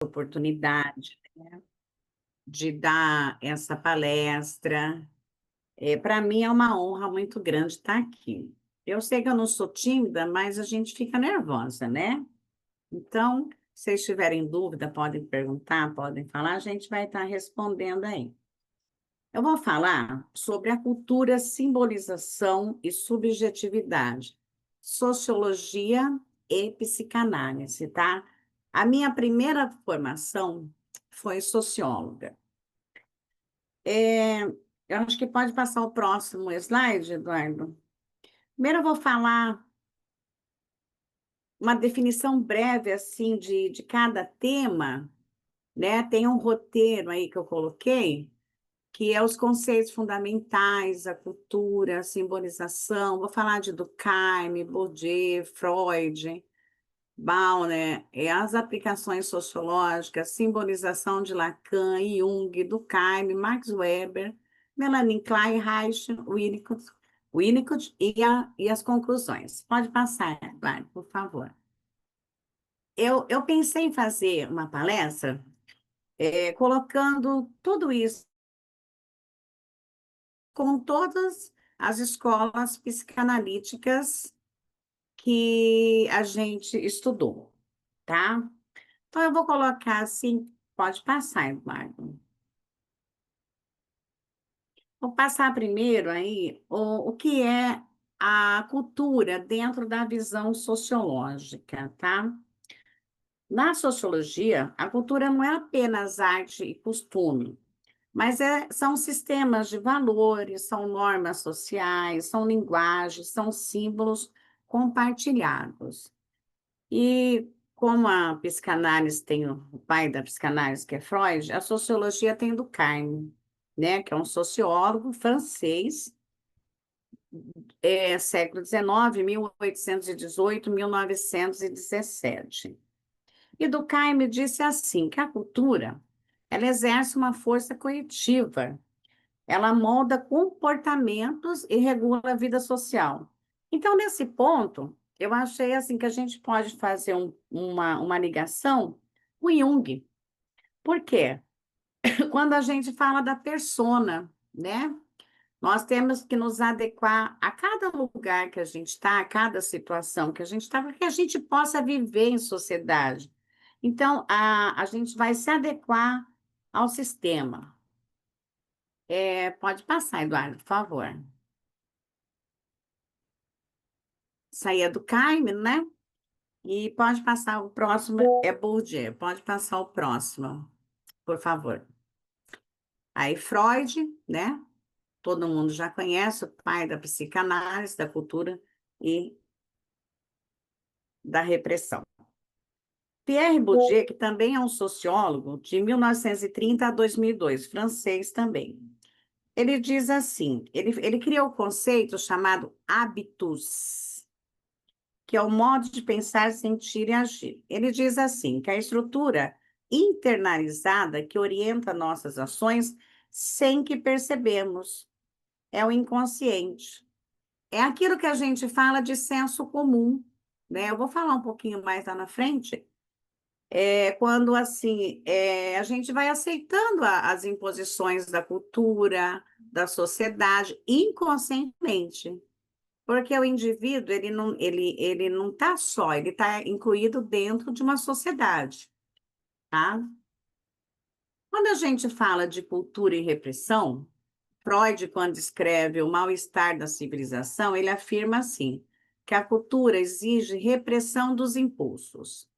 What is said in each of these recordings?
Oportunidade de dar essa palestra. Para mim é uma honra muito grande estar aqui. Eu sei que eu não sou tímida, mas a gente fica nervosa, né? Então, se vocês tiverem dúvida, podem perguntar, podem falar, a gente vai estar respondendo aí. Eu vou falar sobre a cultura, simbolização e subjetividade, sociologia e psicanálise, tá? A minha primeira formação foi socióloga. Eu acho que pode passar o próximo slide, Eduardo. Primeiro eu vou falar uma definição breve assim de cada tema, né? Tem um roteiro aí que eu coloquei, que é os conceitos fundamentais, a cultura, a simbolização. Vou falar de Durkheim, Bourdieu, Freud, Bauer, as aplicações sociológicas, simbolização de Lacan, Jung, Durkheim, Max Weber, Melanie Klein, Reich, Winnicott e as conclusões. Pode passar, Eduardo, por favor. Eu pensei em fazer uma palestra colocando tudo isso com todas as escolas psicanalíticas que a gente estudou, tá? Então, eu vou colocar assim, pode passar, Eduardo. Vou passar primeiro aí o que é a cultura dentro da visão sociológica, tá? Na sociologia, a cultura não é apenas arte e costume, mas são sistemas de valores, são normas sociais, são linguagens, são símbolos compartilhados. E como a psicanálise tem o pai da psicanálise, que é Freud, a sociologia tem Durkheim, né, que é um sociólogo francês, século XIX, 1818, 1917. E Durkheim disse assim, que a cultura, ela exerce uma força coletiva, ela molda comportamentos e regula a vida social. Então, nesse ponto, eu achei assim que a gente pode fazer uma ligação com Jung. Por quê? Quando a gente fala da persona, né? Nós temos que nos adequar a cada lugar que a gente está, a cada situação que a gente está, para que a gente possa viver em sociedade. Então, a gente vai se adequar ao sistema. Pode passar, Eduardo, por favor. Saía do Caime, né? E pode passar o próximo, é Bourdieu. Pode passar o próximo, por favor. Aí Freud, né? Todo mundo já conhece, o pai da psicanálise, da cultura e da repressão. Pierre Bourdieu, que também é um sociólogo, de 1930 a 2002, francês também. Ele diz assim, ele criou o conceito chamado habitus, que é o modo de pensar, sentir e agir. Ele diz assim, que a estrutura internalizada que orienta nossas ações sem que percebemos, é o inconsciente. É aquilo que a gente fala de senso comum, né? Eu vou falar um pouquinho mais lá na frente, quando assim a gente vai aceitando as imposições da cultura, da sociedade, inconscientemente. Porque o indivíduo, ele não está só, ele está incluído dentro de uma sociedade, tá? Quando a gente fala de cultura e repressão, Freud, quando escreve O Mal-Estar da Civilização, ele afirma assim, que a cultura exige repressão dos impulsos.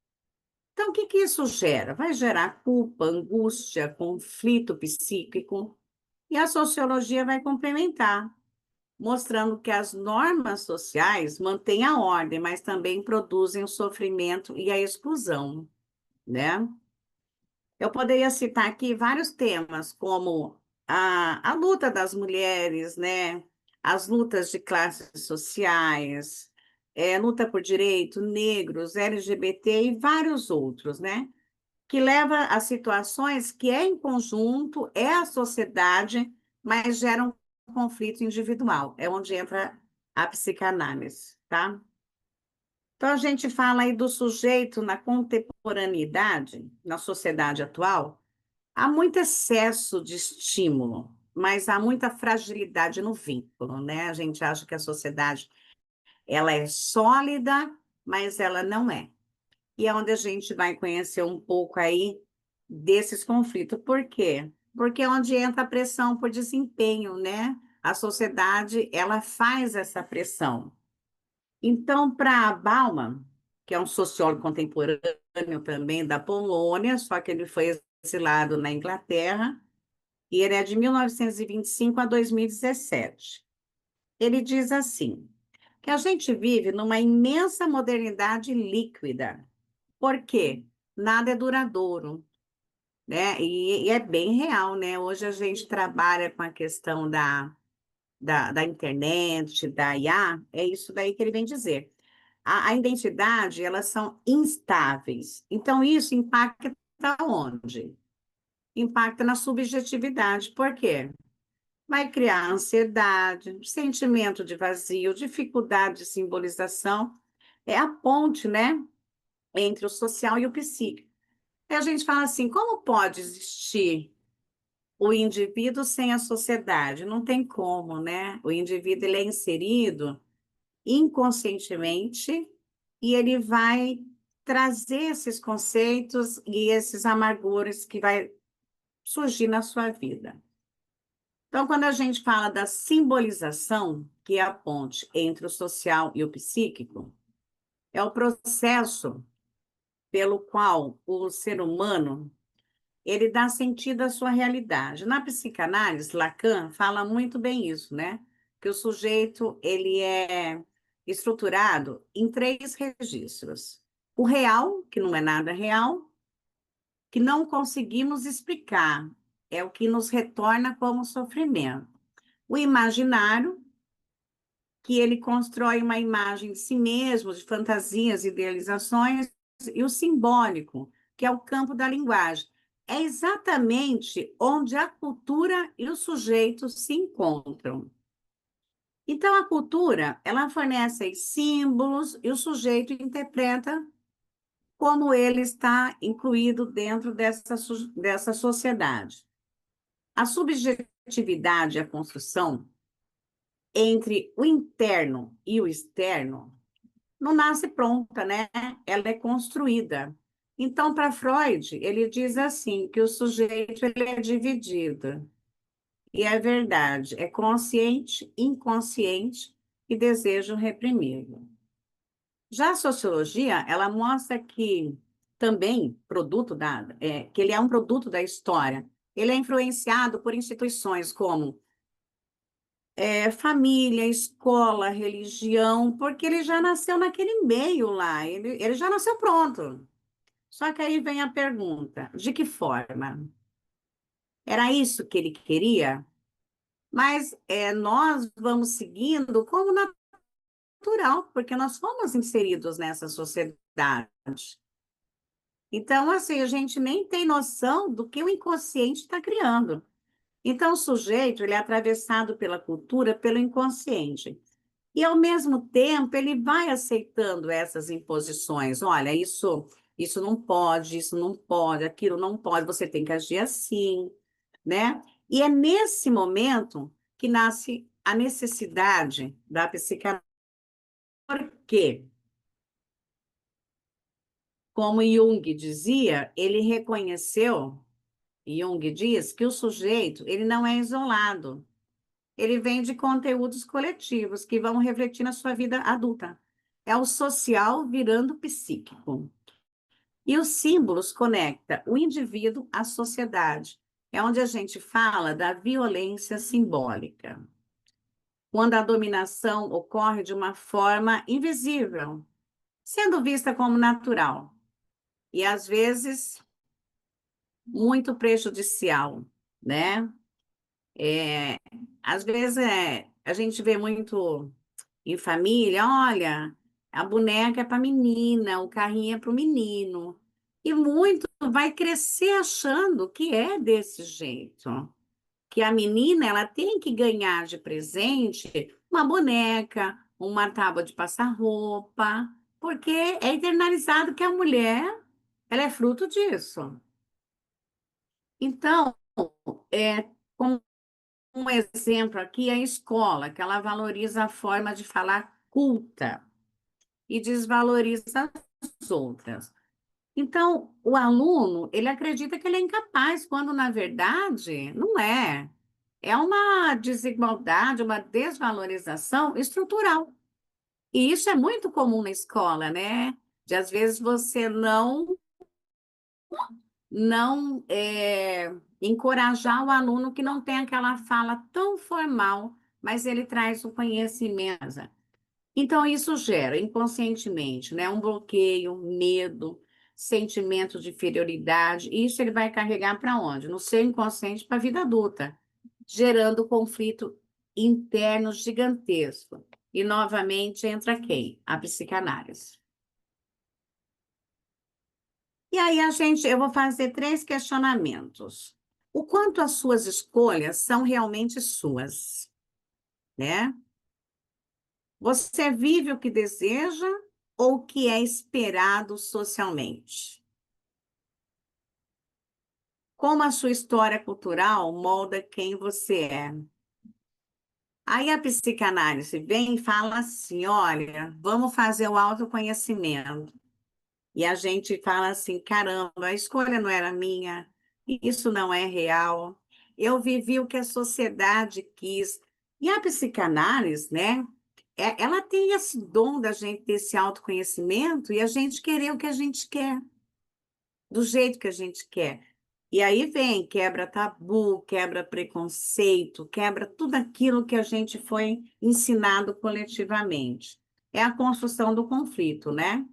Então, o que que isso gera? Vai gerar culpa, angústia, conflito psíquico, e a sociologia vai complementar, mostrando que as normas sociais mantêm a ordem, mas também produzem o sofrimento e a exclusão, né? Eu poderia citar aqui vários temas, como a luta das mulheres, né? As lutas de classes sociais, luta por direito, negros, LGBT e vários outros, né? Que leva a situações que é em conjunto, é a sociedade, mas geram um conflito individual. É onde entra a psicanálise, tá? Então, a gente fala aí do sujeito na contemporaneidade, na sociedade atual, há muito excesso de estímulo, mas há muita fragilidade no vínculo, né? A gente acha que a sociedade ela é sólida, mas ela não é. E é onde a gente vai conhecer um pouco aí desses conflitos. Por quê? Porque é onde entra a pressão por desempenho, né? A sociedade, ela faz essa pressão. Então, para Bauman, que é um sociólogo contemporâneo também da Polônia, só que ele foi exilado na Inglaterra, e ele é de 1925 a 2017. Ele diz assim, que a gente vive numa imensa modernidade líquida. Por quê? Nada é duradouro, né? E é bem real, né? Hoje a gente trabalha com a questão da internet, da IA, é isso daí que ele vem dizer. A identidade, elas são instáveis. Então, isso impacta onde? Impacta na subjetividade. Por quê? Vai criar ansiedade, sentimento de vazio, dificuldade de simbolização. É a ponte, né, entre o social e o psíquico. E a gente fala assim, como pode existir o indivíduo sem a sociedade? Não tem como, né? O indivíduo ele é inserido inconscientemente e ele vai trazer esses conceitos e esses amargores que vai surgir na sua vida. Então, quando a gente fala da simbolização, que é a ponte entre o social e o psíquico, é o processo pelo qual o ser humano ele dá sentido à sua realidade. Na psicanálise, Lacan fala muito bem isso, né? Que o sujeito ele é estruturado em três registros. O real, que não é nada real, que não conseguimos explicar, é o que nos retorna como sofrimento. O imaginário, que ele constrói uma imagem de si mesmo, de fantasias, idealizações, e o simbólico, que é o campo da linguagem. É exatamente onde a cultura e o sujeito se encontram. Então, a cultura, ela fornece símbolos e o sujeito interpreta como ele está incluído dentro dessa sociedade. A subjetividade e a construção entre o interno e o externo não nasce pronta, né? Ela é construída. Então, para Freud, ele diz assim, que o sujeito ele é dividido. E é verdade, é consciente, inconsciente e desejo reprimido. Já a sociologia, ela mostra que também que ele é um produto da história. Ele é influenciado por instituições como família, escola, religião, porque ele já nasceu naquele meio lá, ele já nasceu pronto. Só que aí vem a pergunta: de que forma? Era isso que ele queria? Mas nós vamos seguindo como natural, porque nós fomos inseridos nessa sociedade. Então, assim, a gente nem tem noção do que o inconsciente está criando. Então, o sujeito, ele é atravessado pela cultura, pelo inconsciente. E, ao mesmo tempo, ele vai aceitando essas imposições. Olha, isso não pode, aquilo não pode, você tem que agir assim, né? E é nesse momento que nasce a necessidade da psicanálise. Por quê? Como Jung dizia, ele reconheceu, Jung diz, que o sujeito, ele não é isolado. Ele vem de conteúdos coletivos que vão refletir na sua vida adulta. É o social virando psíquico. E os símbolos conectam o indivíduo à sociedade. É onde a gente fala da violência simbólica. Quando a dominação ocorre de uma forma invisível, sendo vista como natural e às vezes muito prejudicial, né? É, às vezes a gente vê muito em família, olha, a boneca é para menina, o carrinho é para o menino. E muito vai crescer achando que é desse jeito, que a menina ela tem que ganhar de presente uma boneca, uma tábua de passar roupa, Porque é internalizado que a mulher, ela é fruto disso. Então, como um exemplo aqui, é a escola, que ela valoriza a forma de falar culta e desvaloriza as outras. Então, o aluno, ele acredita que ele é incapaz, quando na verdade não é. É uma desigualdade, uma desvalorização estrutural. E isso é muito comum na escola, né? De às vezes você não encorajar o aluno que não tem aquela fala tão formal, mas ele traz o conhecimento. Então, isso gera inconscientemente, né, um bloqueio, um medo, sentimento de inferioridade. E isso ele vai carregar para onde? No seu inconsciente para a vida adulta, gerando conflito interno gigantesco. E novamente entra quem? A psicanálise. E aí eu vou fazer três questionamentos. O quanto as suas escolhas são realmente suas, né? Você vive o que deseja ou o que é esperado socialmente? Como a sua história cultural molda quem você é? Aí a psicanálise vem e fala assim: olha, vamos fazer o autoconhecimento. E a gente fala assim: caramba, a escolha não era minha, isso não é real. Eu vivi o que a sociedade quis. E a psicanálise, né? Ela tem esse dom da gente ter esse autoconhecimento e a gente querer o que a gente quer, do jeito que a gente quer. E aí vem, quebra tabu, quebra preconceito, quebra tudo aquilo que a gente foi ensinado coletivamente. É a construção do conflito, né?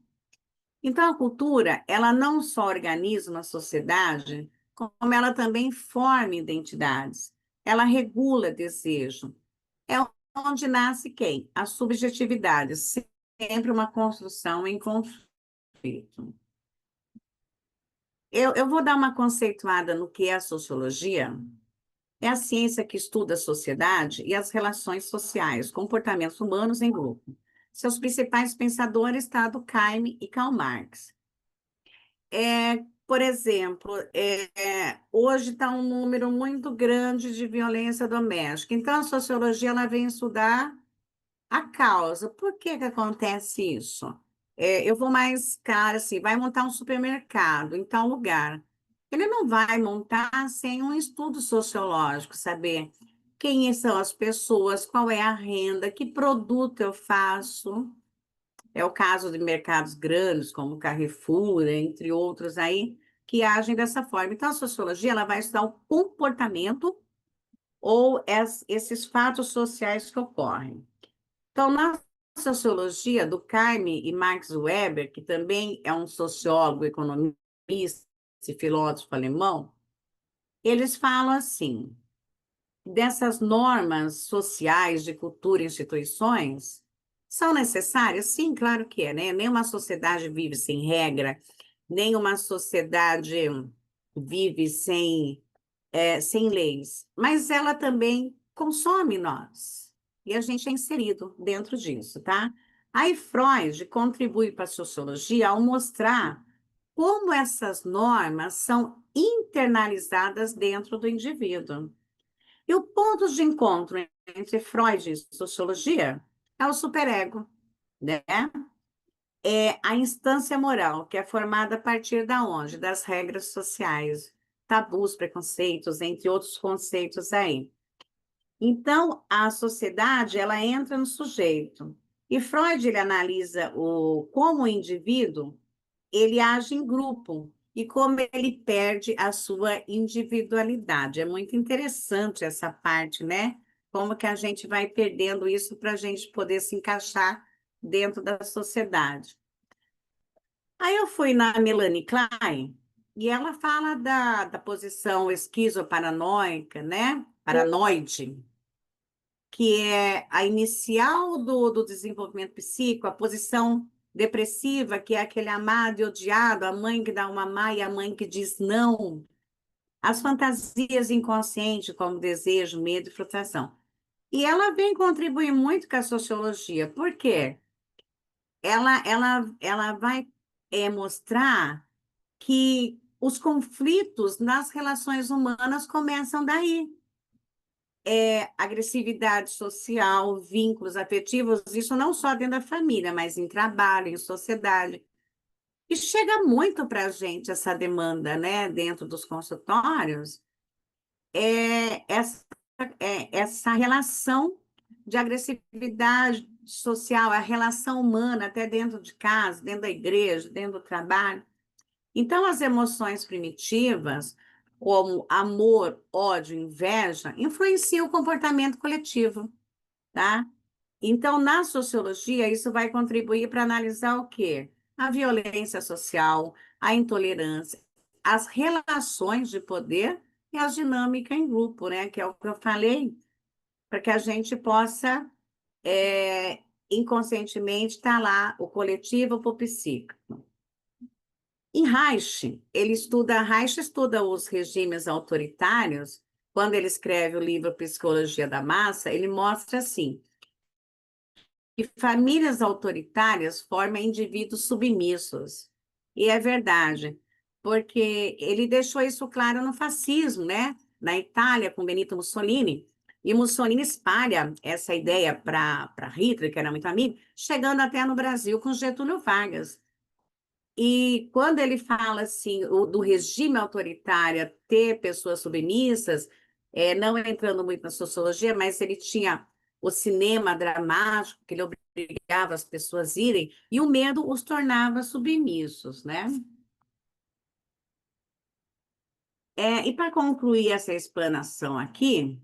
Então, a cultura, ela não só organiza uma sociedade, como ela também forma identidades. Ela regula desejo. É onde nasce quem? A subjetividade, sempre uma construção em conflito. Eu vou dar uma conceituada no que é a sociologia. É a ciência que estuda a sociedade e as relações sociais, comportamentos humanos em grupo. Seus principais pensadores estão Durkheim e Karl Marx. Por exemplo, hoje está um número muito grande de violência doméstica. Então, a sociologia ela vem estudar a causa. Por que que acontece isso? Eu vou mais cara assim, vai montar um supermercado em tal lugar. Ele não vai montar sem um estudo sociológico, saber quem são as pessoas, qual é a renda, que produto eu faço. É o caso de mercados grandes, como Carrefour, entre outros aí, que agem dessa forma. Então, a sociologia ela vai estudar o comportamento ou esses fatos sociais que ocorrem. Então, na sociologia, do Durkheim e Max Weber, que também é um sociólogo, economista e filósofo alemão, eles falam assim, dessas normas sociais de cultura e instituições, são necessárias? Sim, claro que é, né? Nenhuma sociedade vive sem regra, nenhuma sociedade vive sem leis, mas ela também consome nós. E a gente é inserido dentro disso, tá? Aí Freud contribui para a sociologia ao mostrar como essas normas são internalizadas dentro do indivíduo. E o ponto de encontro entre Freud e sociologia é o superego, né? É a instância moral, que é formada a partir da onde? Das regras sociais, tabus, preconceitos, entre outros conceitos aí. Então, a sociedade, ela entra no sujeito. E Freud, ele analisa como o indivíduo, ele age em grupo e como ele perde a sua individualidade. É muito interessante essa parte, né? Como que a gente vai perdendo isso para a gente poder se encaixar dentro da sociedade. Aí eu fui na Melanie Klein e ela fala da posição esquizoparanoica, né? Paranoide, que é a inicial do desenvolvimento psíquico, a posição depressiva, que é aquele amado e odiado, a mãe que dá uma má e a mãe que diz não, as fantasias inconscientes, como desejo, medo e frustração. E ela vem contribuir muito com a sociologia. Por quê? ela vai mostrar que os conflitos nas relações humanas começam daí. Agressividade social, vínculos afetivos, isso não só dentro da família, mas em trabalho, em sociedade. E chega muito para a gente essa demanda, né, dentro dos consultórios, essa relação de agressividade social, a relação humana, até dentro de casa, dentro da igreja, dentro do trabalho. Então, as emoções primitivas, como amor, ódio, inveja, influenciam o comportamento coletivo, tá? Então, na sociologia, isso vai contribuir para analisar o quê? A violência social, a intolerância, as relações de poder e as dinâmicas em grupo, né? Que é o que eu falei, para que a gente possa, inconscientemente, estar lá, o coletivo para o psíquico. Em Reich estuda os regimes autoritários. Quando ele escreve o livro Psicologia da Massa, ele mostra assim, que famílias autoritárias formam indivíduos submissos. E é verdade, porque ele deixou isso claro no fascismo, né? Na Itália, com Benito Mussolini. E Mussolini espalha essa ideia para Hitler, que era muito amigo, chegando até no Brasil com Getúlio Vargas. E quando ele fala assim, do regime autoritário ter pessoas submissas, não entrando muito na sociologia, mas ele tinha o cinema dramático, que ele obrigava as pessoas a irem, e o medo os tornava submissos, né? E para concluir essa explanação aqui,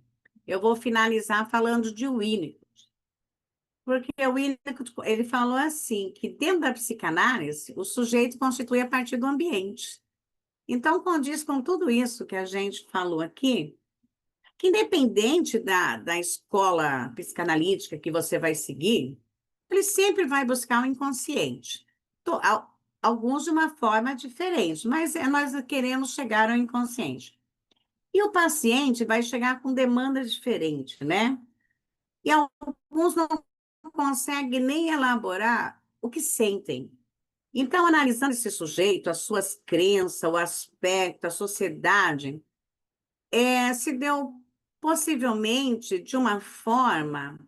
eu vou finalizar falando de Winnicott, porque o Winnicott, ele falou assim, que dentro da psicanálise, o sujeito constitui a partir do ambiente. Então, condiz com tudo isso que a gente falou aqui, que independente da escola psicanalítica que você vai seguir, ele sempre vai buscar o inconsciente. Alguns de uma forma diferente, mas nós queremos chegar ao inconsciente. E o paciente vai chegar com demandas diferentes, né? E alguns não conseguem nem elaborar o que sentem. Então, analisando esse sujeito, as suas crenças, o aspecto, a sociedade, se deu possivelmente de uma forma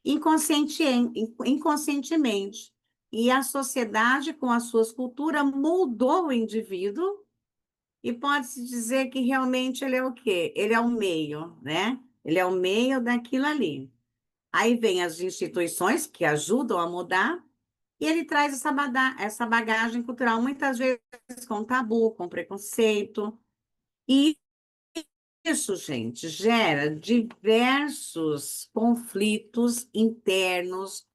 inconscientemente. E a sociedade, com as suas culturas, moldou o indivíduo e pode-se dizer que realmente ele é o quê? Ele é o meio, né? Ele é o meio daquilo ali. Aí vem as instituições que ajudam a mudar e ele traz essa bagagem cultural, muitas vezes com tabu, com preconceito. E isso, gente, gera diversos conflitos internos,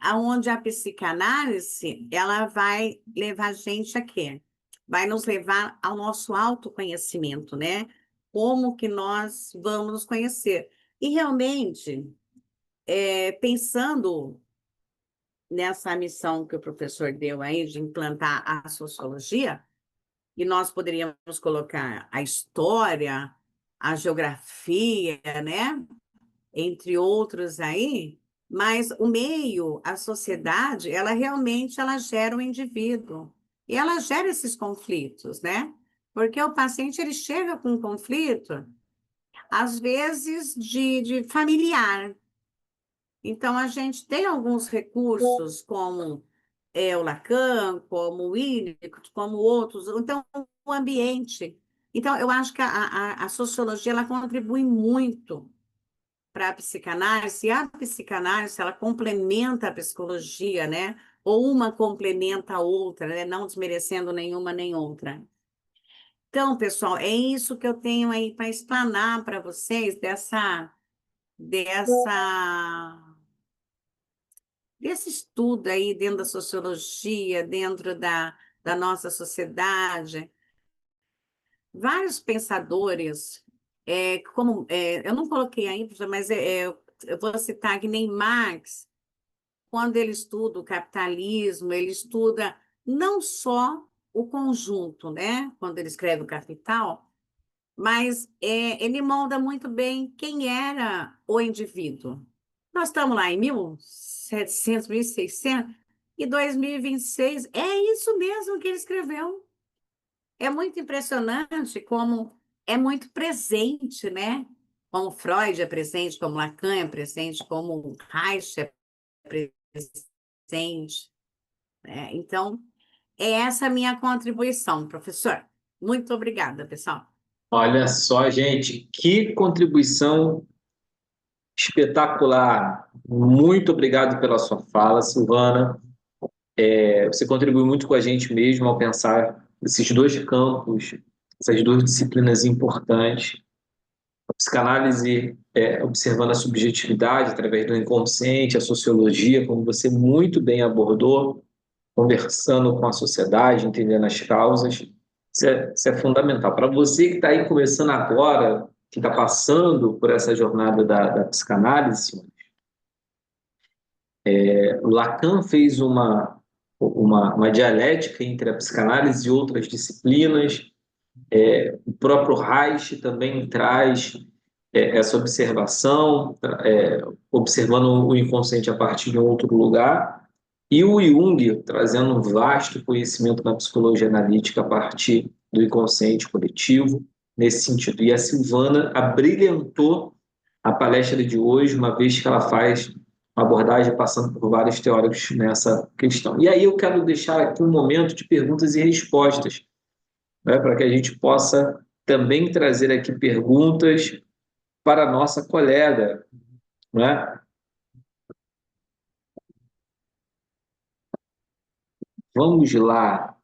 aonde a psicanálise ela vai levar a gente a quê? Vai nos levar ao nosso autoconhecimento, né? Como que nós vamos nos conhecer? E realmente, pensando nessa missão que o professor deu aí de implantar a sociologia, e nós poderíamos colocar a história, a geografia, né? Entre outros aí, mas o meio, a sociedade, ela realmente ela gera o indivíduo. E ela gera esses conflitos, né? Porque o paciente ele chega com um conflito, às vezes de familiar. Então, a gente tem alguns recursos, como o Lacan, como o Winnicott, como outros. Então, o ambiente. Então, eu acho que a sociologia ela contribui muito para a psicanálise. E a psicanálise ela complementa a psicologia, né? Ou uma complementa a outra, né? Não desmerecendo nenhuma nem outra. Então, pessoal, é isso que eu tenho aí para explanar para vocês dessa desse estudo aí dentro da sociologia, dentro da nossa sociedade. Vários pensadores, eu não coloquei aí, mas eu vou citar que nem Marx, quando ele estuda o capitalismo, ele estuda não só o conjunto, né? Quando ele escreve o Capital, mas ele molda muito bem quem era o indivíduo. Nós estamos lá em 1700, 1600, e 2026 é isso mesmo que ele escreveu. É muito impressionante como é muito presente, né? Como Freud é presente, como Lacan é presente, como Reich é presente, né? Então, é essa a minha contribuição, professor. Muito obrigada, pessoal. Olha só, gente, que contribuição espetacular. Muito obrigado pela sua fala, Silvana. Você contribuiu muito com a gente mesmo ao pensar esses dois campos, essas duas disciplinas importantes. A psicanálise, observando a subjetividade através do inconsciente, a sociologia, como você muito bem abordou, conversando com a sociedade, entendendo as causas. Isso é fundamental. Para você que está aí começando agora, que está passando por essa jornada da psicanálise, Lacan fez uma dialética entre a psicanálise e outras disciplinas. O próprio Reich também traz essa observação, observando o inconsciente a partir de um outro lugar. E o Jung trazendo um vasto conhecimento na psicologia analítica a partir do inconsciente coletivo, nesse sentido. E a Silvana abrilhantou a palestra de hoje, uma vez que ela faz uma abordagem passando por vários teóricos nessa questão. E aí eu quero deixar aqui um momento de perguntas e respostas, né, para que a gente possa também trazer aqui perguntas para a nossa colega, né? Vamos lá.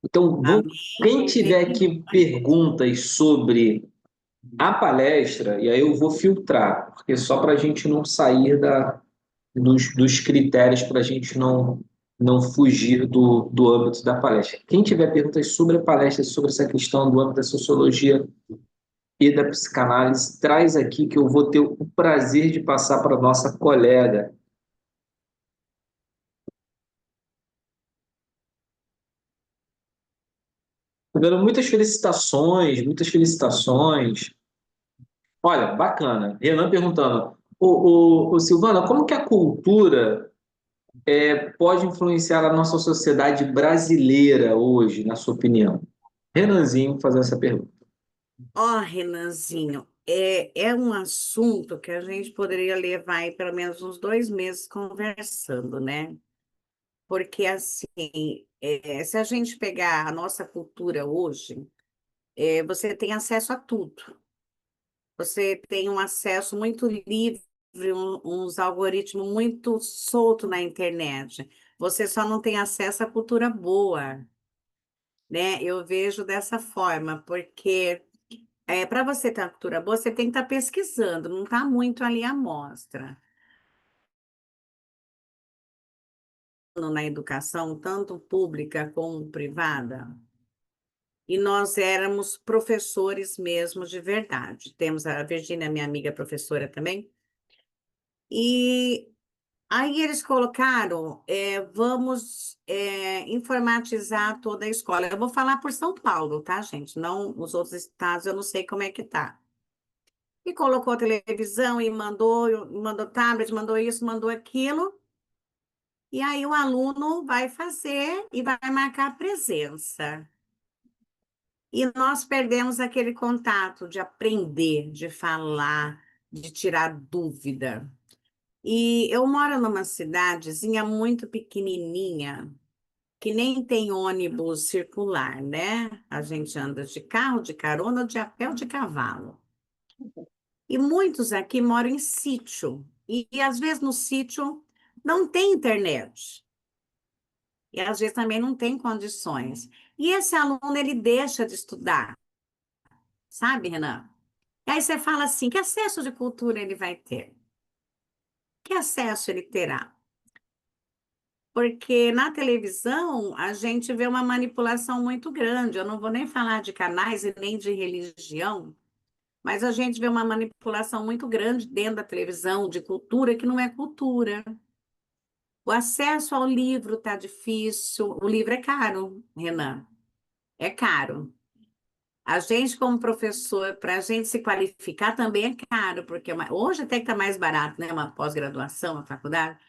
Então, quem Amém. tiver aqui perguntas sobre a palestra, e aí eu vou filtrar, porque só para a gente não sair dos critérios, para a gente não fugir do âmbito da palestra. Quem tiver perguntas sobre a palestra, sobre essa questão do âmbito da sociologia e da psicanálise, traz aqui que eu vou ter o prazer de passar para a nossa colega. Tô vendo muitas felicitações, muitas felicitações. Olha, bacana. Renan perguntando, o Silvana, como que a cultura pode influenciar a nossa sociedade brasileira hoje, na sua opinião? Renanzinho fazendo essa pergunta. Ó, Renanzinho, é um assunto que a gente poderia levar aí pelo menos uns 2 meses conversando, né? Porque, assim, se a gente pegar a nossa cultura hoje, você tem acesso a tudo. Você tem um acesso muito livre, uns algoritmos muito soltos na internet. Você só não tem acesso à cultura boa, né? Eu vejo dessa forma, porque para você ter uma cultura boa, você tem que estar pesquisando, não está muito ali à mostra. Na educação, tanto pública como privada, e nós éramos professores mesmo de verdade. Temos a Virgínia, minha amiga professora também, e aí eles colocaram, vamos informatizar toda a escola. Eu vou falar por São Paulo, tá, gente? Não, os outros estados eu não sei como é que tá. E colocou a televisão e mandou tablet, mandou isso, mandou aquilo. E aí o aluno vai fazer e vai marcar presença. E nós perdemos aquele contato de aprender, de falar, de tirar dúvida. E eu moro numa cidadezinha muito pequenininha, que nem tem ônibus circular, né? A gente anda de carro, de carona, de a pé ou de cavalo. E muitos aqui moram em sítio. E às vezes no sítio não tem internet. E às vezes também não tem condições. E esse aluno, ele deixa de estudar, sabe, Renan? E aí você fala assim, que acesso de cultura ele vai ter? Que acesso ele terá? Porque na televisão a gente vê uma manipulação muito grande. Eu não vou nem falar de canais e nem de religião, mas a gente vê uma manipulação muito grande dentro da televisão, de cultura que não é cultura. O acesso ao livro está difícil. O livro é caro, Renan. É caro. A gente, como professor, para a gente se qualificar também é caro, porque hoje até que está mais barato, né? Uma pós-graduação, uma faculdade.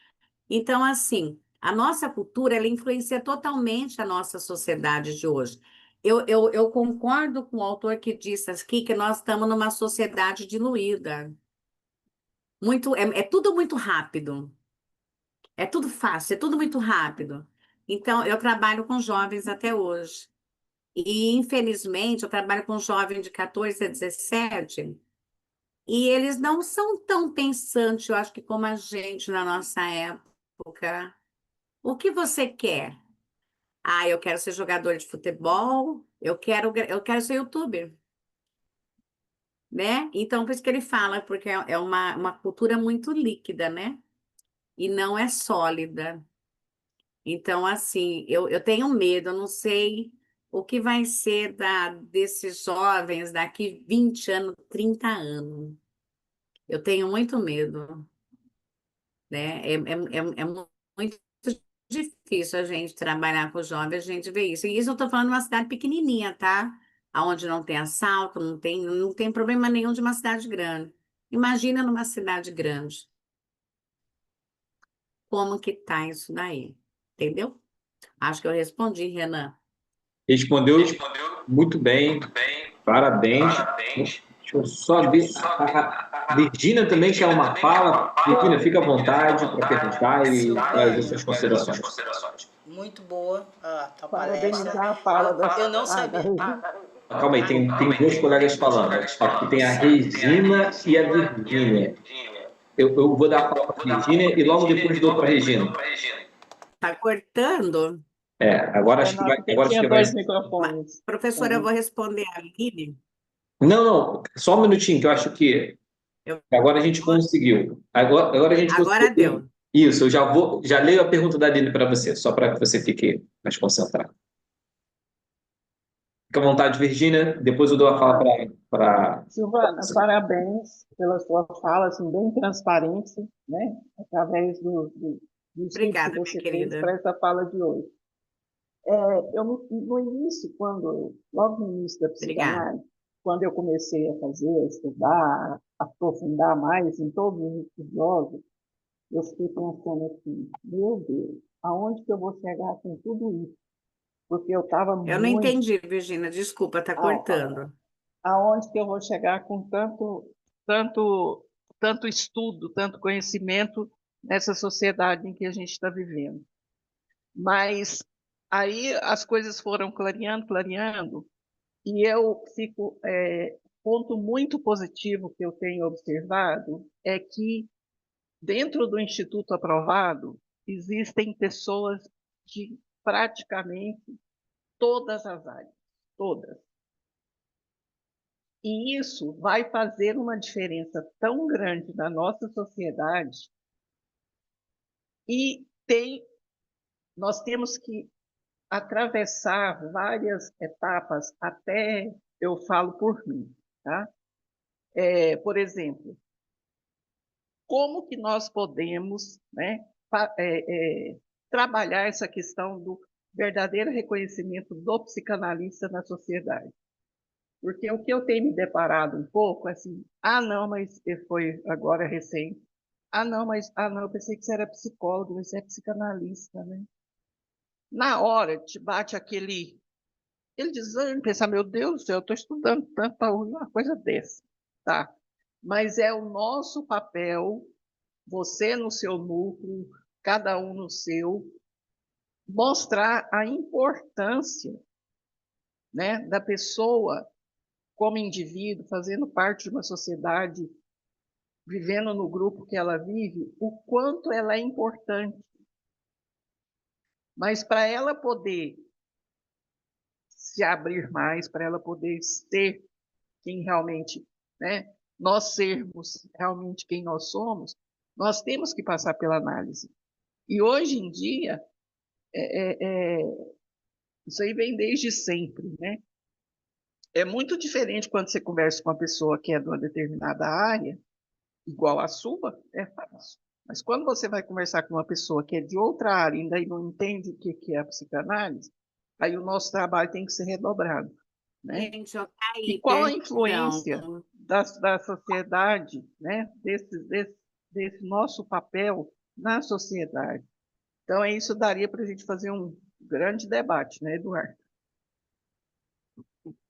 Então, assim, a nossa cultura, ela influencia totalmente a nossa sociedade de hoje. Eu concordo com o autor que disse aqui que nós estamos numa sociedade diluída. É tudo muito rápido, é tudo fácil, é tudo muito rápido. Então, eu trabalho com jovens até hoje. E, infelizmente, eu trabalho com jovens de 14 a 17, e eles não são tão pensantes, eu acho que como a gente na nossa época. O que você quer? Ah, eu quero ser jogador de futebol, eu quero ser youtuber, né? Então, por isso que ele fala, porque é uma cultura muito líquida, né? E não é sólida. Então, assim, eu tenho medo, eu não sei o que vai ser desses jovens daqui 20 anos, 30 anos. Eu tenho muito medo, né? É muito difícil a gente trabalhar com jovens, a gente vê isso. E isso eu estou falando de uma cidade pequenininha, tá? Onde não tem assalto, não tem problema nenhum de uma cidade grande. Imagina numa cidade grande, como que tá isso daí, entendeu? Acho que eu respondi, Renan. Respondeu muito bem, parabéns. Deixa eu só ver. A Virgínia também quer uma fala. Virgínia, fica à vontade para perguntar e fazer suas considerações. Muito boa a tua palestra. Parabenizar a fala Eu não da sabia. Regina. Calma aí, tem dois colegas falando. Aqui tem a Regina e a Virgínia. Eu vou dar a palavra para a Virgínia e logo depois dou para a Regina. Tá cortando? Agora É, acho que não, vai. porque Agora acho tinha que vai. dois microfones. Professora, eu vou responder a Lili. Não, não, só um minutinho, que eu acho que Eu- agora a gente conseguiu. Agora a gente Agora conseguiu. deu. Isso, já leio a pergunta da Aline para você, só para que você fique mais concentrado. Fica à vontade, Virgínia, depois eu dou a fala para. Silvana, parabéns pela sua fala, assim, bem transparente, né? Através do estudo que Obrigada, minha você fez querida. para essa fala de hoje. Eu, no início, logo no início da Obrigada. psicanálise, quando eu comecei a fazer, a estudar, a aprofundar mais em todos os estudos, eu fiquei pensando assim, meu Deus, aonde que eu vou chegar com tudo isso? Porque eu estava Eu não muito. entendi, Virginia, desculpa, tá cortando. Aonde que eu vou chegar com tanto, tanto estudo, tanto conhecimento nessa sociedade em que a gente está vivendo? Mas aí as coisas foram clareando, clareando, e eu fico. Ponto muito positivo que eu tenho observado é que, dentro do Instituto Aprovado, existem pessoas de praticamente todas as áreas, todas. E isso vai fazer uma diferença tão grande na nossa sociedade e nós temos que atravessar várias etapas até eu falo por mim, tá? Por exemplo, como que nós podemos, né, trabalhar essa questão do verdadeiro reconhecimento do psicanalista na sociedade? Porque o que eu tenho me deparado um pouco é assim, não, mas foi agora recente. Não, eu pensei que você era psicólogo, você é psicanalista, né? Na hora te bate aquele desânimo, pensar, meu Deus do céu, eu estou estudando tanto para uma coisa dessa, tá? Mas é o nosso papel, você no seu núcleo, cada um no seu, mostrar a importância, né, da pessoa como indivíduo, fazendo parte de uma sociedade, vivendo no grupo que ela vive, o quanto ela é importante. Mas para ela poder se abrir mais, para ela poder ser quem realmente, né, nós sermos realmente quem nós somos, nós temos que passar pela análise. E hoje em dia, isso aí vem desde sempre, né? É muito diferente quando você conversa com uma pessoa que é de uma determinada área, igual a sua, é fácil. Mas quando você vai conversar com uma pessoa que é de outra área e ainda não entende o que é a psicanálise, aí o nosso trabalho tem que ser redobrado. né? Gente, eu E caí, qual a perdão. influência da sociedade, né? Desse nosso papel na sociedade. Então, isso daria para a gente fazer um grande debate, né, Eduardo?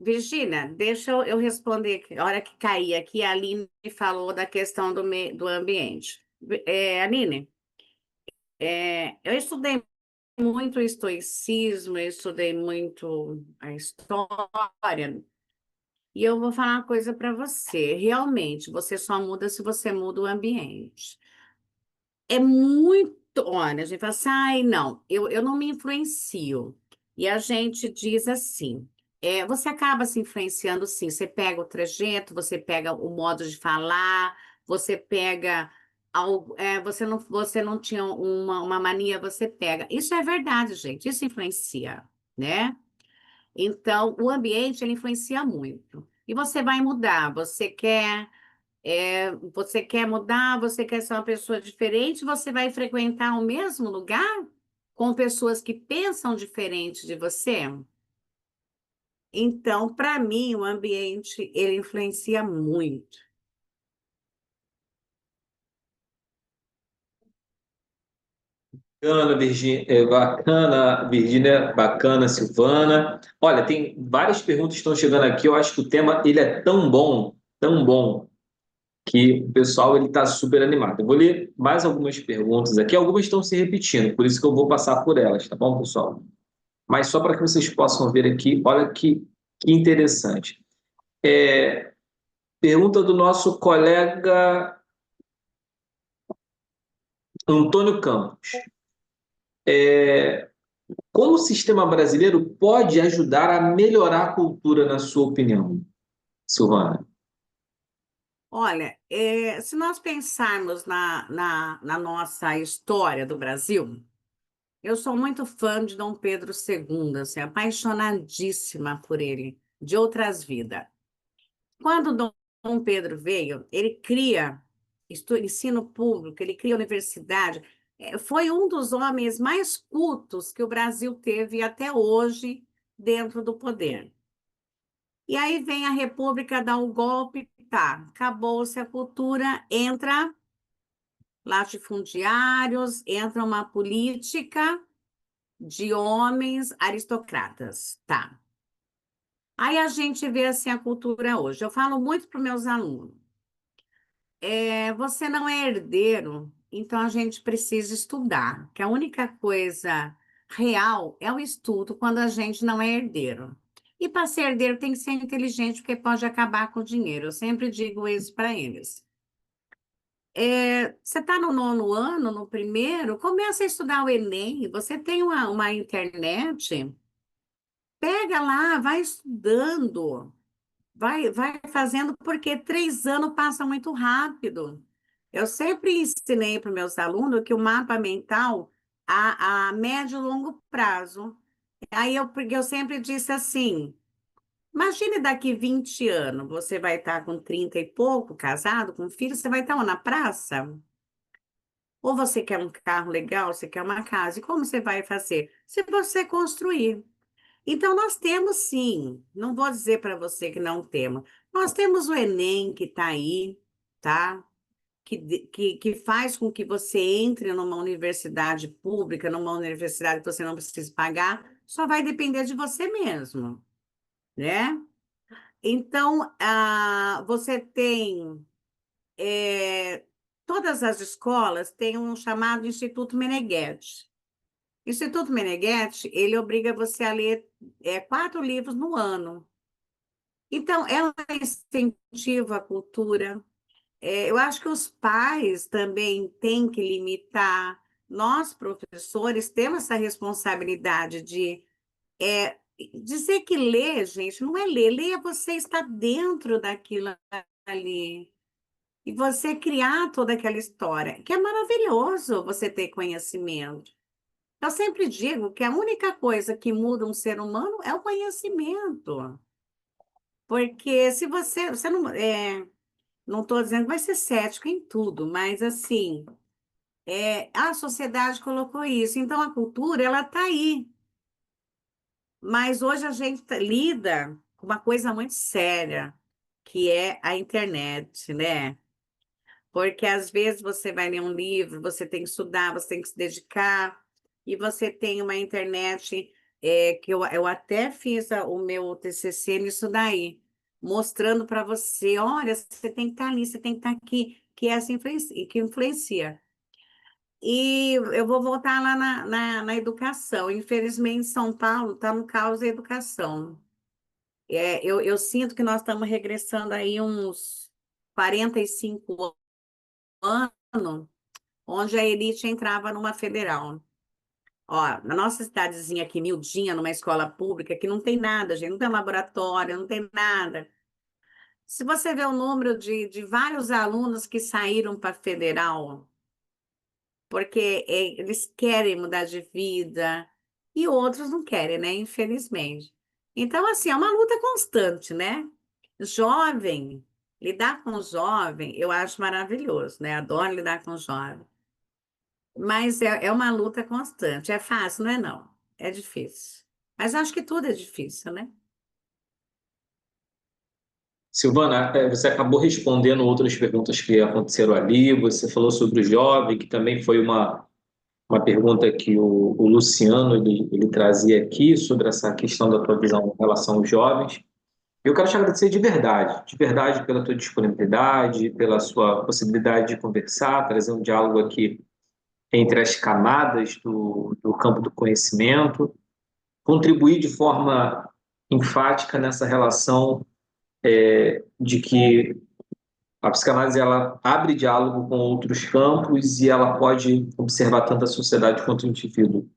Virgínia, deixa eu responder. A hora que caí aqui, a Aline falou da questão do ambiente. Aline, eu estudei muito estoicismo, eu estudei muito a história, e eu vou falar uma coisa para você. Realmente, você só muda se você muda o ambiente. É muito. Olha, a gente fala assim, ai, não, eu não me influencio. E a gente diz assim: você acaba se influenciando sim. Você pega o trajeto, você pega o modo de falar, você pega algo. Você não tinha uma mania, você pega. Isso é verdade, gente, isso influencia, né? Então, o ambiente, ele influencia muito. E você vai mudar, você quer mudar, você quer ser uma pessoa diferente, você vai frequentar o mesmo lugar com pessoas que pensam diferente de você? Então, para mim, o ambiente, ele influencia muito. Bacana, Virgínia, bacana, Silvana. Olha, tem várias perguntas que estão chegando aqui. Eu acho que o tema ele é tão bom, que o pessoal ele está super animado. Eu vou ler mais algumas perguntas aqui. Algumas estão se repetindo, por isso que eu vou passar por elas, tá bom, pessoal? Mas só para que vocês possam ver aqui, olha que interessante. Pergunta do nosso colega Antônio Campos. Como o sistema brasileiro pode ajudar a melhorar a cultura, na sua opinião, Silvana? Olha, se nós pensarmos na nossa história do Brasil, eu sou muito fã de Dom Pedro II, assim, apaixonadíssima por ele, de outras vidas. Quando Dom Pedro veio, ele cria ensino público, ele cria universidade. Foi um dos homens mais cultos que o Brasil teve até hoje dentro do poder. E aí vem a República, dá o golpe, tá, acabou-se a cultura, entra latifundiários, entra uma política de homens aristocratas, tá. Aí a gente vê assim a cultura hoje. Eu falo muito para os meus alunos. Você não é herdeiro, então a gente precisa estudar, que a única coisa real é o estudo quando a gente não é herdeiro. E para ser herdeiro tem que ser inteligente, porque pode acabar com o dinheiro. Eu sempre digo isso para eles. Você está no nono ano, no primeiro, começa a estudar o Enem. Você tem uma internet, pega lá, vai estudando. Vai fazendo, porque 3 anos passa muito rápido. Eu sempre ensinei para os meus alunos que o mapa mental a médio e longo prazo. Porque eu sempre disse assim: imagine daqui 20 anos, você vai estar com 30 e pouco, casado, com filho, você vai estar na praça? Ou você quer um carro legal, você quer uma casa? E como você vai fazer? Se você construir. Então, nós temos sim, não vou dizer para você que não temos. Nós temos o Enem que está aí, tá? Que faz com que você entre numa universidade pública, numa universidade que você não precisa pagar, só vai depender de você mesmo, né? Então, você tem. Todas as escolas têm um chamado Instituto Meneghetti. Instituto Meneghetti, ele obriga você a ler 4 livros no ano. Então, ela incentiva a cultura. Eu acho que os pais também têm que limitar. Nós, professores, temos essa responsabilidade de dizer que ler, gente, não é ler. Ler é você estar dentro daquilo ali. E você criar toda aquela história, que é maravilhoso você ter conhecimento. Eu sempre digo que a única coisa que muda um ser humano é o conhecimento. Porque se você não, não estou dizendo que vai ser cético em tudo, mas assim, a sociedade colocou isso. Então a cultura, ela está aí. Mas hoje a gente lida uma coisa muito séria, que é a internet, né? Porque às vezes você vai ler um livro, você tem que estudar, você tem que se dedicar, e você tem uma internet que eu até fiz o meu TCC nisso daí, mostrando para você, olha, você tem que estar ali, você tem que estar aqui, que essa influencia, que influencia. E eu vou voltar lá na educação. Infelizmente, São Paulo está no caos da educação. Eu sinto que nós estamos regressando aí uns 45 anos, onde a elite entrava numa federal. Ó, na nossa cidadezinha aqui, miudinha, numa escola pública, que não tem nada, gente, não tem laboratório, não tem nada. Se você vê o número de vários alunos que saíram para a federal, porque eles querem mudar de vida e outros não querem, né? Infelizmente. Então, assim, é uma luta constante, né? Jovem, lidar com jovem, eu acho maravilhoso, né? Adoro lidar com jovem. Mas é uma luta constante. É fácil, não é não? É difícil. Mas acho que tudo é difícil, né? Silvana, você acabou respondendo outras perguntas que aconteceram ali. Você falou sobre o jovem, que também foi uma pergunta que o Luciano ele trazia aqui sobre essa questão da tua visão em relação aos jovens. Eu quero te agradecer de verdade pela tua disponibilidade, pela sua possibilidade de conversar, trazer um diálogo aqui entre as camadas do campo do conhecimento, contribuir de forma enfática nessa relação de que a psicanálise ela abre diálogo com outros campos e ela pode observar tanto a sociedade quanto o indivíduo.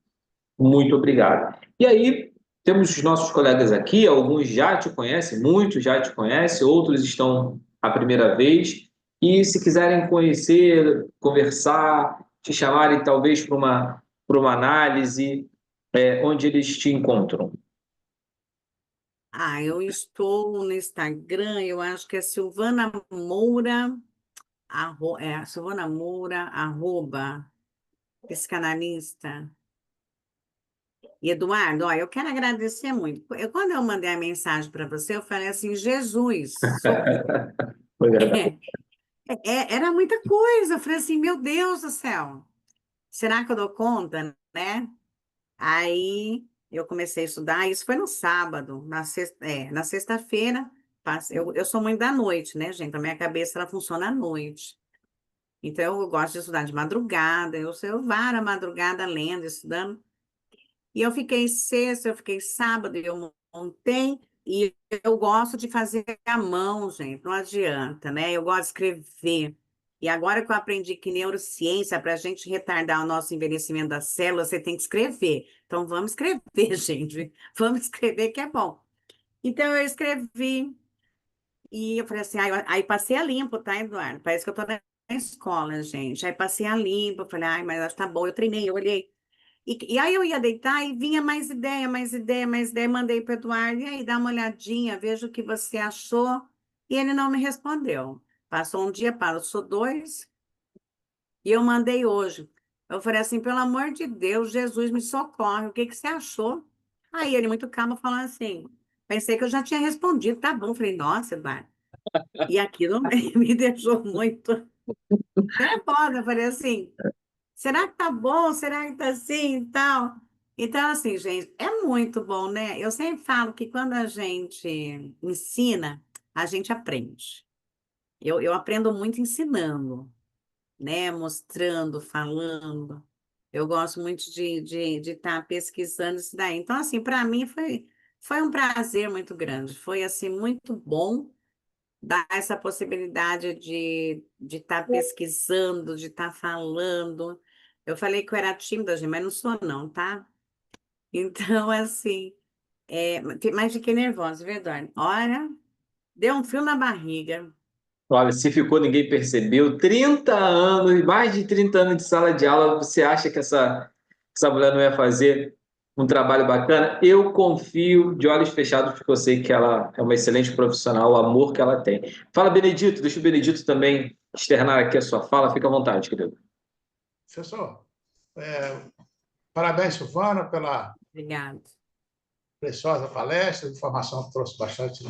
Muito obrigado. E aí, temos os nossos colegas aqui, alguns já te conhecem, muitos já te conhecem, outros estão a primeira vez. E se quiserem conhecer, conversar, te chamarem talvez para uma análise, onde eles te encontram. Eu estou no Instagram, eu acho que é Silvana Moura, Silvana Moura, arroba, psicanalista. E Eduardo, ó, eu quero agradecer muito. Quando eu mandei a mensagem para você, eu falei assim, Jesus, socorro. Era muita coisa. Eu falei assim, meu Deus do céu, será que eu dou conta, né? Aí eu comecei a estudar, isso foi no sábado, na sexta-feira, eu sou mãe da noite, né, gente? A minha cabeça ela funciona à noite. Então eu gosto de estudar de madrugada, eu varo a madrugada lendo, estudando. E eu fiquei sexta, eu fiquei sábado, eu montei, e eu gosto de fazer à mão, gente, não adianta, né? Eu gosto de escrever. E agora que eu aprendi que neurociência, para a gente retardar o nosso envelhecimento das células, você tem que escrever. Então vamos escrever, gente. Vamos escrever que é bom. Então eu escrevi, e eu falei assim, aí passei a limpo, tá, Eduardo? Parece que eu tô na escola, gente. Aí passei a limpo, eu falei, ai, mas acho que tá bom, eu treinei, eu olhei. E aí eu ia deitar e vinha mais ideia, mais ideia, mais ideia. Mandei para o Eduardo, e aí, dá uma olhadinha, veja o que você achou. E ele não me respondeu. Passou um dia, passou dois, e eu mandei hoje. Eu falei assim, pelo amor de Deus, Jesus, me socorre, o que que você achou? Aí ele, muito calmo, falou assim, pensei que eu já tinha respondido, tá bom. Eu falei, nossa, Eduardo. E aquilo me deixou muito nervosa. Eu falei assim, será que tá bom? Será que tá assim e tal? Então, assim, gente, é muito bom, né? Eu sempre falo que quando a gente ensina, a gente aprende. Eu aprendo muito ensinando, né? Mostrando, falando. Eu gosto muito de estar pesquisando isso daí. Então, assim, para mim foi um prazer muito grande. Foi, assim, muito bom dar essa possibilidade de estar pesquisando, de estar falando. Eu falei que eu era tímida, gente, mas não sou não, tá? Então, assim, mas fiquei nervosa, verdade. Olha, deu um frio na barriga. Olha, se ficou, ninguém percebeu. 30 anos, mais de 30 anos de sala de aula, você acha que essa mulher não ia fazer um trabalho bacana? Eu confio de olhos fechados, porque eu sei que ela é uma excelente profissional, o amor que ela tem. Fala, Benedito, deixa o Benedito também externar aqui a sua fala. Fica à vontade, querido. Professor, parabéns, Silvana, pela Obrigada. preciosa palestra, informação que trouxe bastante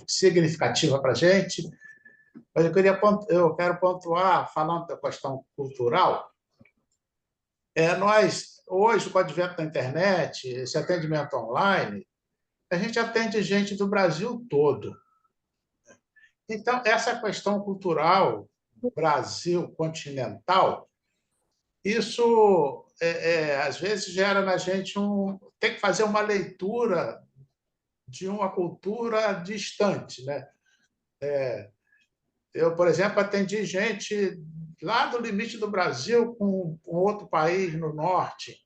significativa para a gente. Mas eu quero pontuar, falando da questão cultural, nós, hoje, com o advento da internet, esse atendimento online, a gente atende gente do Brasil todo. Então, essa questão cultural, Brasil continental, isso, às vezes, gera na gente tem que fazer uma leitura de uma cultura distante, né? Eu, por exemplo, atendi gente lá do limite do Brasil com outro país no norte,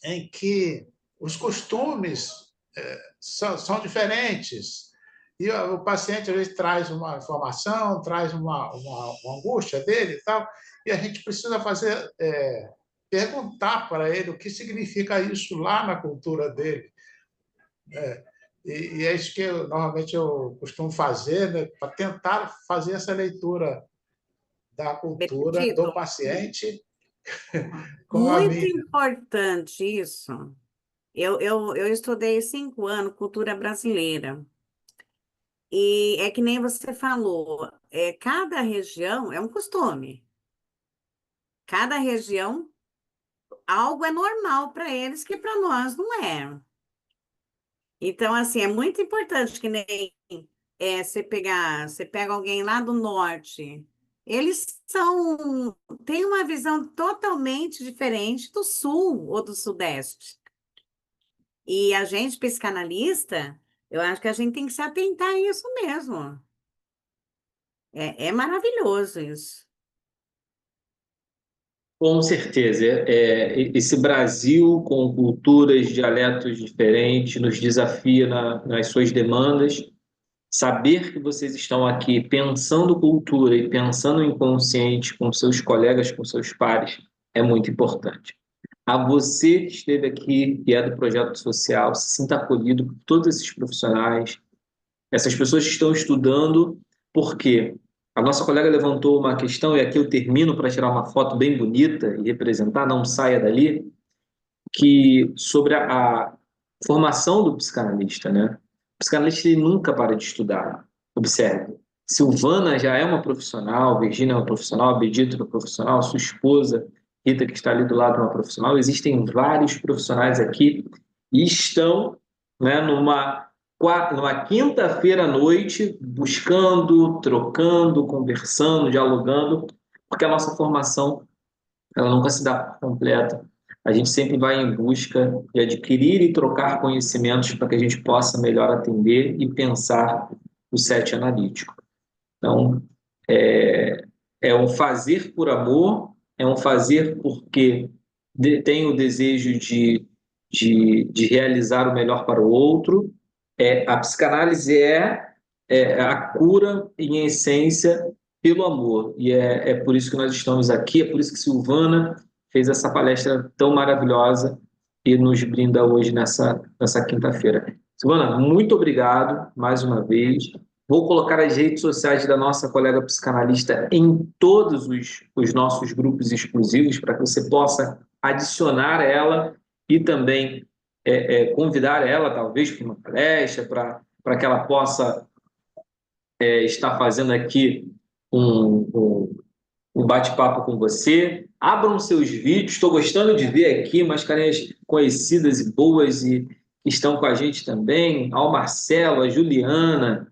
em que os costumes são diferentes. E o paciente, às vezes, traz uma informação, traz uma angústia dele e tal, e a gente precisa perguntar para ele o que significa isso lá na cultura dele. E é isso que normalmente eu costumo fazer, né, para tentar fazer essa leitura da cultura Benedito, do paciente com a muito minha. importante isso. Eu estudei 5 anos cultura brasileira. E é que nem você falou, cada região é um costume. Cada região, algo é normal para eles que para nós não é. Então, assim, é muito importante que nem você pega alguém lá do norte, eles têm uma visão totalmente diferente do sul ou do sudeste. E a gente, psicanalista, eu acho que a gente tem que se atentar a isso mesmo. É maravilhoso isso. Com certeza. Esse Brasil com culturas, dialetos diferentes nos desafia nas suas demandas. Saber que vocês estão aqui pensando cultura e pensando em inconsciente com seus colegas, com seus pares, é muito importante. A você que esteve aqui, que é do projeto social, se sinta acolhido por todos esses profissionais, essas pessoas que estão estudando, porque a nossa colega levantou uma questão, e aqui eu termino para tirar uma foto bem bonita e representar, não saia dali, que sobre a formação do psicanalista, né? O psicanalista ele nunca para de estudar. Observe. Silvana já é uma profissional, Virgínia é uma profissional, Bedito é uma profissional, sua esposa, Rita, que está ali do lado, é uma profissional. Existem vários profissionais aqui e estão, né, numa quinta-feira à noite, buscando, trocando, conversando, dialogando, porque a nossa formação ela nunca se dá completa. A gente sempre vai em busca de adquirir e trocar conhecimentos para que a gente possa melhor atender e pensar o set analítico. Então, é um fazer por amor, é um fazer porque tem o desejo de realizar o melhor para o outro. A psicanálise é a cura, em essência, pelo amor. E é por isso que nós estamos aqui, é por isso que Silvana fez essa palestra tão maravilhosa e nos brinda hoje nessa quinta-feira. Silvana, muito obrigado mais uma vez. Vou colocar as redes sociais da nossa colega psicanalista em todos os nossos grupos exclusivos para que você possa adicionar ela e também convidar ela, talvez, para uma palestra, para que ela possa estar fazendo aqui um bate-papo com você. Abram seus vídeos, estou gostando de ver aqui umas carinhas conhecidas e boas e que estão com a gente também. Ao Marcelo, a Juliana,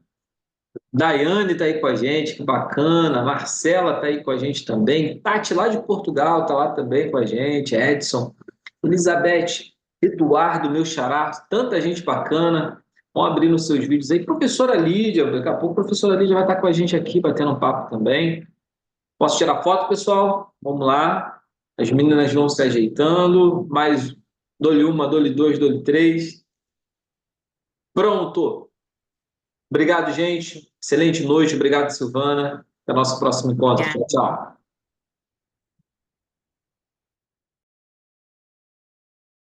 Daiane está aí com a gente, que bacana. Marcela está aí com a gente também. Tati, lá de Portugal, está lá também com a gente. Edson, Elizabeth, Eduardo, meu xará, tanta gente bacana. Vão abrindo seus vídeos aí. Professora Lídia, daqui a pouco a professora Lídia vai estar com a gente aqui, batendo um papo também. Posso tirar foto, pessoal? Vamos lá. As meninas vão se ajeitando. Mais dole uma, dole dois, dole três. Pronto. Obrigado, gente. Excelente noite. Obrigado, Silvana. Até o nosso próximo encontro. Tchau, tchau.